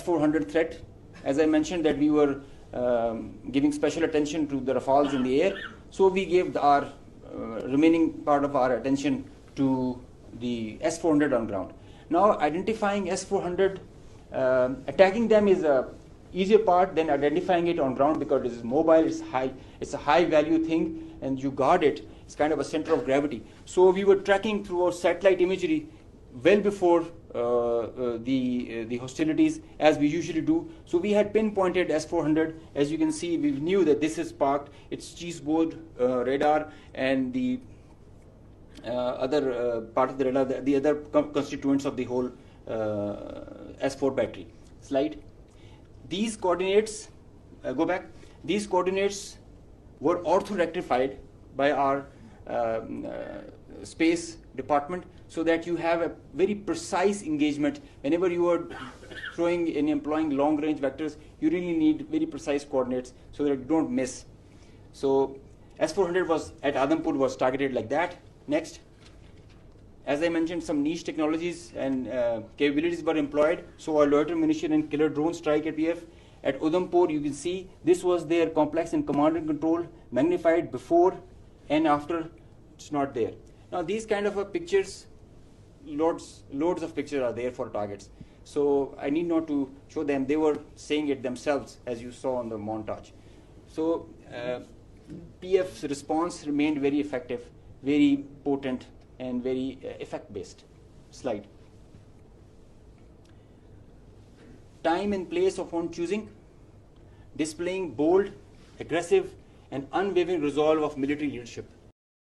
400 threat. As I mentioned that we were giving special attention to the Rafales in the air, so we gave our remaining part of our attention to the S-400 on ground. Now identifying S-400, attacking them is a easier part than identifying it on ground, because it is mobile, it's a high value thing, and you guard it. It's kind of a center of gravity. So we were tracking through our satellite imagery well before the hostilities, as we usually do. So we had pinpointed S-400. As you can see, we knew that this is parked. It's cheeseboard radar, and the other part of the radar, the other constituents of the whole S4 battery. Slide. These coordinates, go back. These coordinates were ortho-rectified by our space department, so that you have a very precise engagement. Whenever you are throwing and employing long-range vectors, you really need very precise coordinates so that you don't miss. So S-400 was at Adampur was targeted like that. Next. As I mentioned, some niche technologies and capabilities were employed. So our loiter munition and killer drone strike at PF. At Udhampur, you can see this was their complex and command and control, magnified before and after. It's not there. Now these kind of pictures, loads of pictures are there for targets. So I need not to show them. They were saying it themselves, as you saw on the montage. So PF's response remained very effective, very potent, and very effect-based. Slide. Time and place of own choosing, displaying bold, aggressive, and unwavering resolve of military leadership.